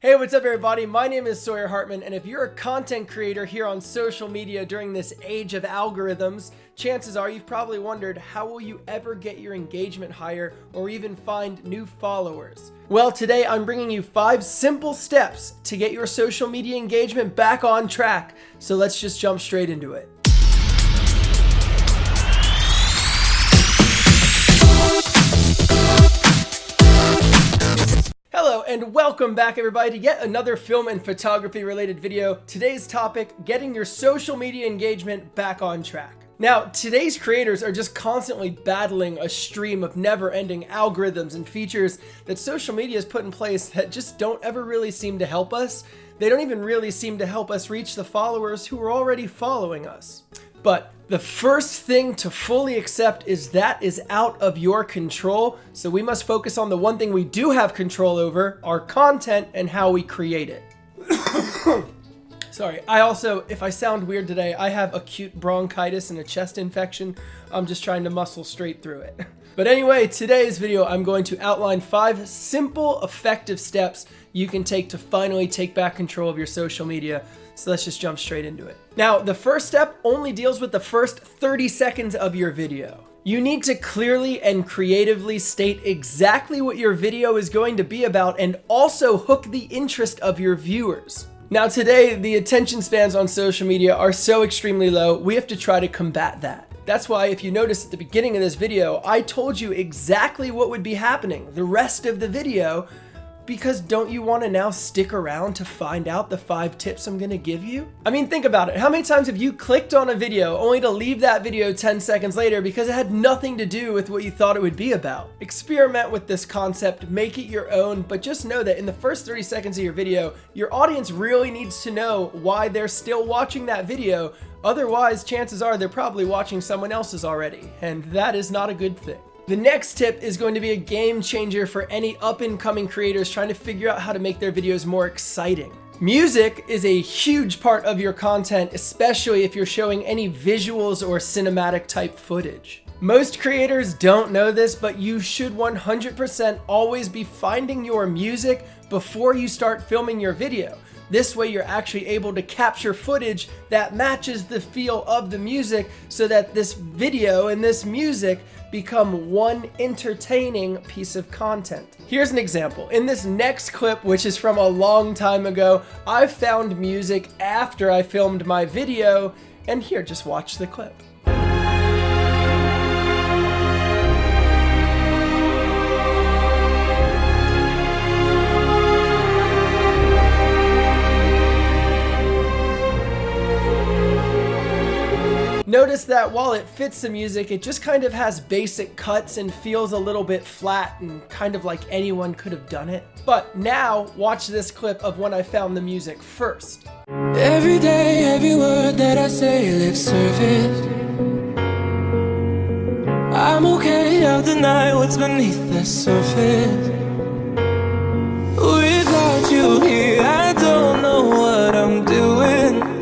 Hey, what's up everybody? My name is Sawyer Hartman, and if you're a content creator here on social media during this age of algorithms, chances are you've probably wondered, how will you ever get your engagement higher or even find new followers? Well, today I'm bringing you 5 simple steps to get your social media engagement back on track. So let's just jump straight into it. Hello and welcome back everybody to yet another film and photography related video. Today's topic, getting your social media engagement back on track. Now, today's creators are just constantly battling a stream of never-ending algorithms and features that social media has put in place that just don't ever really seem to help us. They don't even really seem to help us reach the followers who are already following us. But the first thing to fully accept is that is out of your control. So we must focus on the one thing we do have control over, our content and how we create it. Sorry, if I sound weird today, I have acute bronchitis and a chest infection. I'm just trying to muscle straight through it. But anyway, today's video, I'm going to outline 5 simple, effective steps you can take to finally take back control of your social media. So let's just jump straight into it. Now, the first step only deals with the first 30 seconds of your video. You need to clearly and creatively state exactly what your video is going to be about and also hook the interest of your viewers. Now today, the attention spans on social media are so extremely low, we have to try to combat that. That's why if you notice at the beginning of this video, I told you exactly what would be happening the rest of the video, because don't you want to now stick around to find out the 5 tips I'm going to give you? I mean, think about it. How many times have you clicked on a video only to leave that video 10 seconds later because it had nothing to do with what you thought it would be about? Experiment with this concept, make it your own, but just know that in the first 30 seconds of your video, your audience really needs to know why they're still watching that video. Otherwise, chances are they're probably watching someone else's already, and that is not a good thing. The next tip is going to be a game changer for any up-and-coming creators trying to figure out how to make their videos more exciting. Music is a huge part of your content, especially if you're showing any visuals or cinematic type footage. Most creators don't know this, but you should 100% always be finding your music before you start filming your video. This way you're actually able to capture footage that matches the feel of the music so that this video and this music become one entertaining piece of content. Here's an example. In this next clip, which is from a long time ago, I found music after I filmed my video, and here, just watch the clip. Notice that while it fits the music, it just kind of has basic cuts and feels a little bit flat and kind of like anyone could have done it. But now, watch this clip of when I found the music first. Every day, every word that I say, lip service. I'm okay, I'll deny what's beneath the surface. Without you here, I don't know what I'm doing.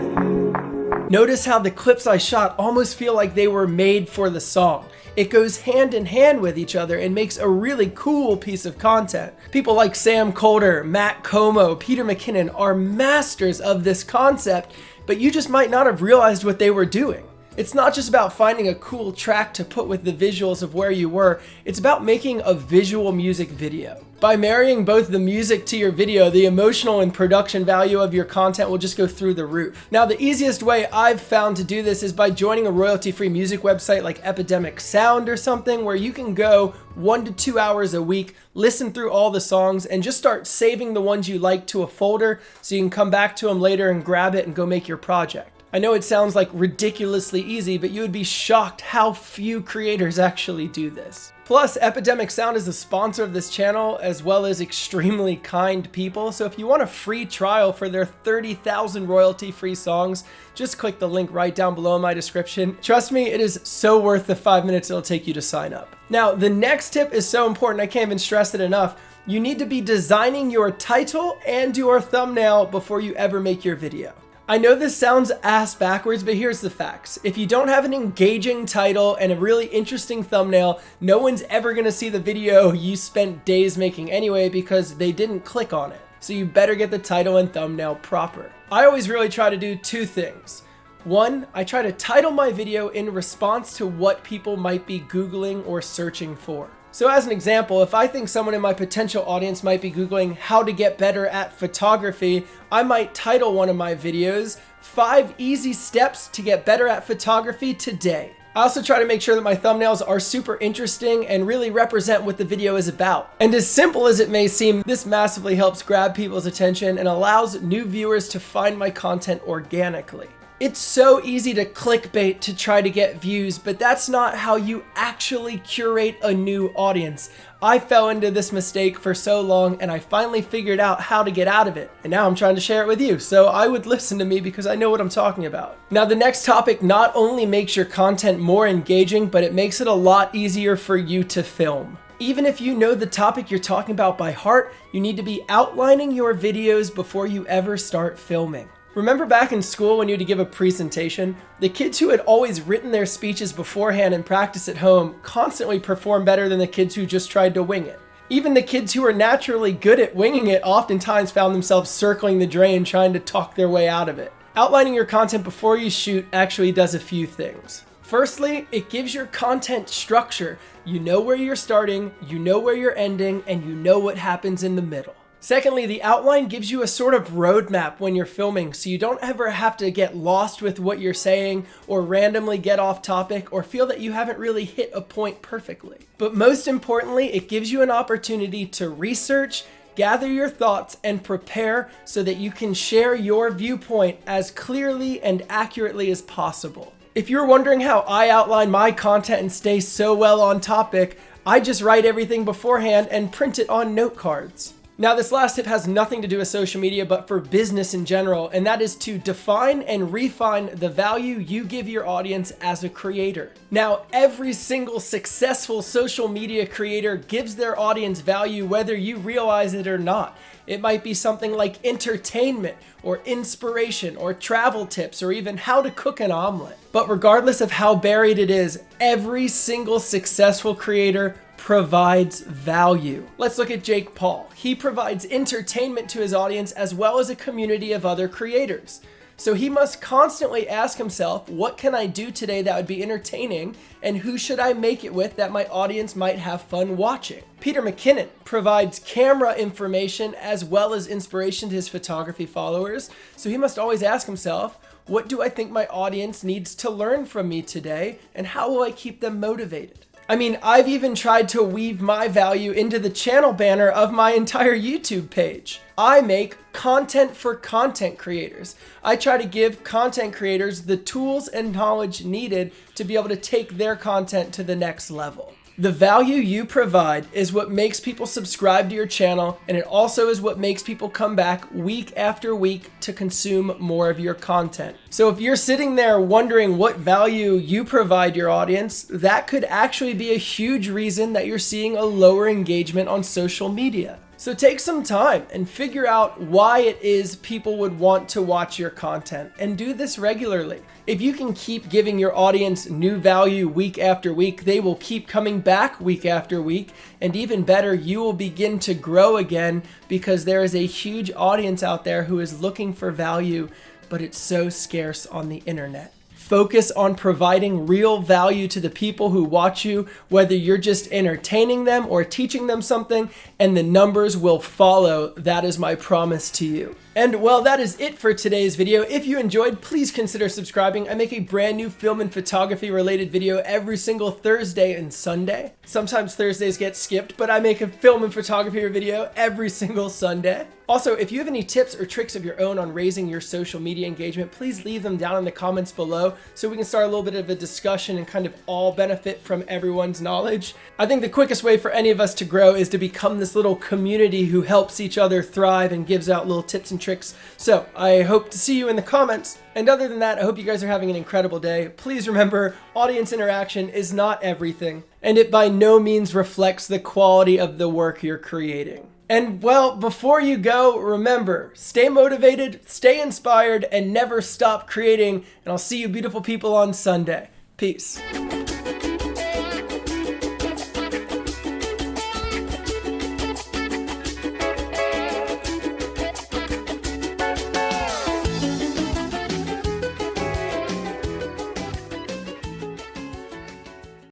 Notice how the clips I shot almost feel like they were made for the song. It goes hand in hand with each other and makes a really cool piece of content. People like Sam Colder, Matt Como, Peter McKinnon are masters of this concept, but you just might not have realized what they were doing. It's not just about finding a cool track to put with the visuals of where you were, it's about making a visual music video. By marrying both the music to your video, the emotional and production value of your content will just go through the roof. Now, the easiest way I've found to do this is by joining a royalty-free music website like Epidemic Sound or something, where you can go 1 to 2 hours a week, listen through all the songs, and just start saving the ones you like to a folder so you can come back to them later and grab it and go make your project. I know it sounds like ridiculously easy, but you would be shocked how few creators actually do this. Plus, Epidemic Sound is a sponsor of this channel, as well as extremely kind people, so if you want a free trial for their 30,000 royalty-free songs, just click the link right down below in my description. Trust me, it is so worth the 5 minutes it'll take you to sign up. Now, the next tip is so important, I can't even stress it enough. You need to be designing your title and your thumbnail before you ever make your video. I know this sounds ass backwards, but here's the facts. If you don't have an engaging title and a really interesting thumbnail, no one's ever gonna see the video you spent days making anyway because they didn't click on it. so you better get the title and thumbnail proper. I always really try to do two things. One, I try to title my video in response to what people might be Googling or searching for. So as an example, if I think someone in my potential audience might be Googling how to get better at photography, I might title one of my videos, 5 Easy Steps to Get Better at Photography Today. I also try to make sure that my thumbnails are super interesting and really represent what the video is about. And as simple as it may seem, this massively helps grab people's attention and allows new viewers to find my content organically. It's so easy to clickbait to try to get views, but that's not how you actually curate a new audience. I fell into this mistake for so long and I finally figured out how to get out of it. And now I'm trying to share it with you, so I would listen to me because I know what I'm talking about. Now the next topic not only makes your content more engaging, but it makes it a lot easier for you to film. Even if you know the topic you're talking about by heart, you need to be outlining your videos before you ever start filming. Remember back in school when you had to give a presentation? The kids who had always written their speeches beforehand and practiced at home constantly performed better than the kids who just tried to wing it. Even the kids who were naturally good at winging it oftentimes found themselves circling the drain trying to talk their way out of it. Outlining your content before you shoot actually does a few things. Firstly, it gives your content structure. You know where you're starting, you know where you're ending, and you know what happens in the middle. Secondly, the outline gives you a sort of roadmap when you're filming, so you don't ever have to get lost with what you're saying or randomly get off topic or feel that you haven't really hit a point perfectly. But most importantly, it gives you an opportunity to research, gather your thoughts, and prepare so that you can share your viewpoint as clearly and accurately as possible. If you're wondering how I outline my content and stay so well on topic, I just write everything beforehand and print it on note cards. Now, this last tip has nothing to do with social media, but for business in general, and that is to define and refine the value you give your audience as a creator. Now, every single successful social media creator gives their audience value whether you realize it or not. It might be something like entertainment or inspiration or travel tips or even how to cook an omelet. But regardless of how buried it is, every single successful creator provides value. Let's look at Jake Paul. He provides entertainment to his audience as well as a community of other creators. So he must constantly ask himself, what can I do today that would be entertaining, and who should I make it with that my audience might have fun watching? Peter McKinnon provides camera information as well as inspiration to his photography followers. So he must always ask himself, what do I think my audience needs to learn from me today, and how will I keep them motivated? I mean, I've even tried to weave my value into the channel banner of my entire YouTube page. I make content for content creators. I try to give content creators the tools and knowledge needed to be able to take their content to the next level. The value you provide is what makes people subscribe to your channel, and it also is what makes people come back week after week to consume more of your content. So if you're sitting there wondering what value you provide your audience, that could actually be a huge reason that you're seeing a lower engagement on social media. So take some time and figure out why it is people would want to watch your content, and do this regularly. If you can keep giving your audience new value week after week, they will keep coming back week after week, and even better, you will begin to grow again because there is a huge audience out there who is looking for value, but it's so scarce on the internet. Focus on providing real value to the people who watch you, whether you're just entertaining them or teaching them something, and the numbers will follow. That is my promise to you. And well, that is it for today's video. If you enjoyed, please consider subscribing. I make a brand new film and photography related video every single Thursday and Sunday. Sometimes Thursdays get skipped, but I make a film and photography video every single Sunday. Also, if you have any tips or tricks of your own on raising your social media engagement, please leave them down in the comments below so we can start a little bit of a discussion and kind of all benefit from everyone's knowledge. I think the quickest way for any of us to grow is to become this little community who helps each other thrive and gives out little tips and tricks. So I hope to see you in the comments. And other than that, I hope you guys are having an incredible day. Please remember, audience interaction is not everything, and it by no means reflects the quality of the work you're creating. And well, before you go, remember, stay motivated, stay inspired, and never stop creating. And I'll see you beautiful people on Sunday. Peace.